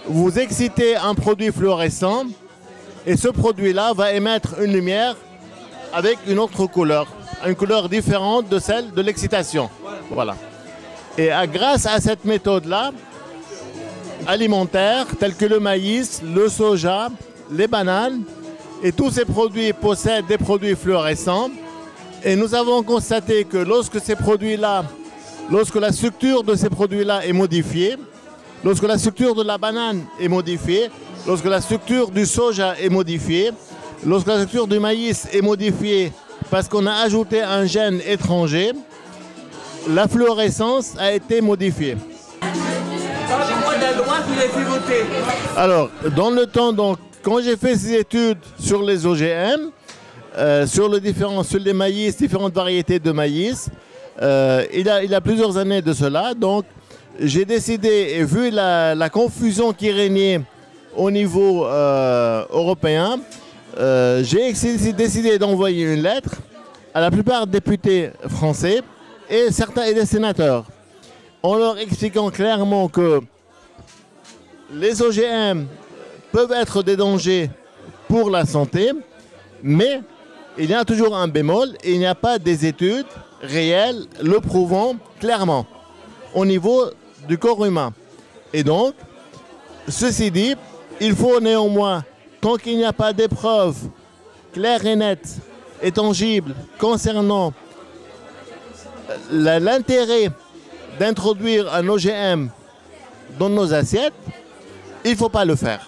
vous excitez un produit fluorescent et ce produit-là va émettre une lumière avec une autre couleur, une couleur différente de celle de l'excitation. Voilà. Et grâce à cette méthode-là, alimentaire, tels que le maïs, le soja, les bananes, et tous ces produits possèdent des produits fluorescents. Et nous avons constaté que lorsque ces produits-là, lorsque la structure de ces produits-là est modifiée, lorsque la structure de la banane est modifiée, lorsque la structure du soja est modifiée, lorsque la structure du maïs est modifiée parce qu'on a ajouté un gène étranger, la fluorescence a été modifiée. Parlez-moi de la loi qui les fait voter. Alors, dans le temps, donc, quand j'ai fait ces études sur les OGM, sur les maïs, différentes variétés de maïs, il y a plusieurs années de cela, donc j'ai décidé, et vu la confusion qui régnait au niveau européen, j'ai décidé d'envoyer une lettre à la plupart des députés français et certains des sénateurs, en leur expliquant clairement que les OGM peuvent être des dangers pour la santé, mais il y a toujours un bémol, il n'y a pas des études réelles le prouvant clairement au niveau du corps humain. Et donc, ceci dit, il faut néanmoins, tant qu'il n'y a pas d'épreuves claires et nettes et tangibles concernant l'intérêt d'introduire un OGM dans nos assiettes, il ne faut pas le faire.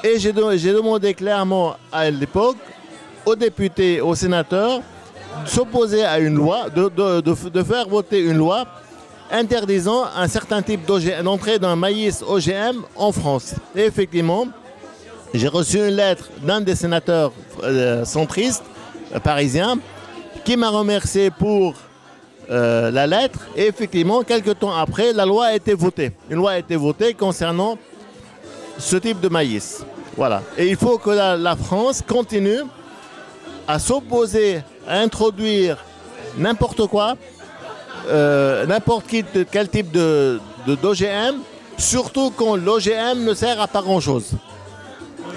Et j'ai demandé clairement à l'époque aux députés, aux sénateurs, de s'opposer à une loi, de faire voter une loi interdisant un certain type d'entrée d'un maïs OGM en France. Et effectivement, j'ai reçu une lettre d'un des sénateurs centristes parisiens qui m'a remercié pour la lettre. Et effectivement, quelques temps après, la loi a été votée. Une loi a été votée concernant ce type de maïs. Voilà. Et il faut que la France continue à s'opposer à introduire n'importe quoi, n'importe quel type d'OGM, surtout quand l'OGM ne sert à pas grand-chose.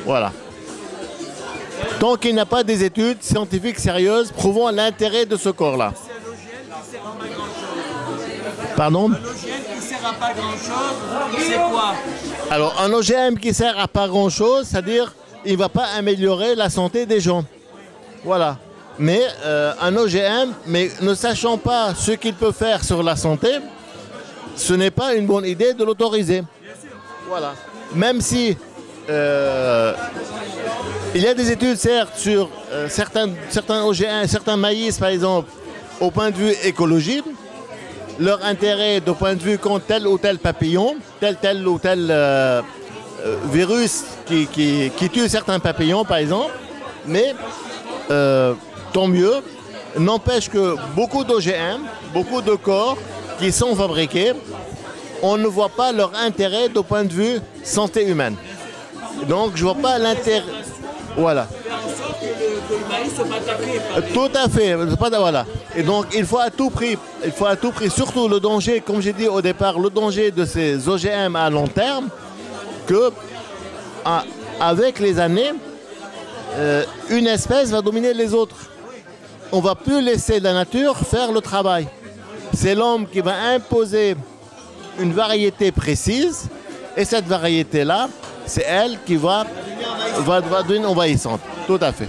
Voilà. Tant qu'il n'y a pas des études scientifiques sérieuses prouvant l'intérêt de ce corps-là. Pardon ? Un OGM qui sert à pas grand-chose, c'est quoi? Alors, un OGM qui sert à pas grand-chose, c'est-à-dire il ne va pas améliorer la santé des gens. Voilà. Mais un OGM, mais ne sachant pas ce qu'il peut faire sur la santé, ce n'est pas une bonne idée de l'autoriser. Voilà. Même si il y a des études, certes, sur certains OGM, certains maïs, par exemple, au point de vue écologique, leur intérêt du point de vue contre tel ou tel papillon, tel ou tel virus qui tue certains papillons, par exemple, mais tant mieux, n'empêche que beaucoup d'OGM, beaucoup de corps qui sont fabriqués, on ne voit pas leur intérêt du point de vue santé humaine. Donc je ne vois pas l'intérêt. Voilà. Que le maïs soit attaqué. Tout à fait. Voilà. Et donc il faut à tout prix, surtout le danger, comme j'ai dit au départ, le danger de ces OGM à long terme, que avec les années, une espèce va dominer les autres. On ne va plus laisser la nature faire le travail. C'est l'homme qui va imposer une variété précise, et cette variété-là, c'est elle qui va devenir envahissante. Tout à fait.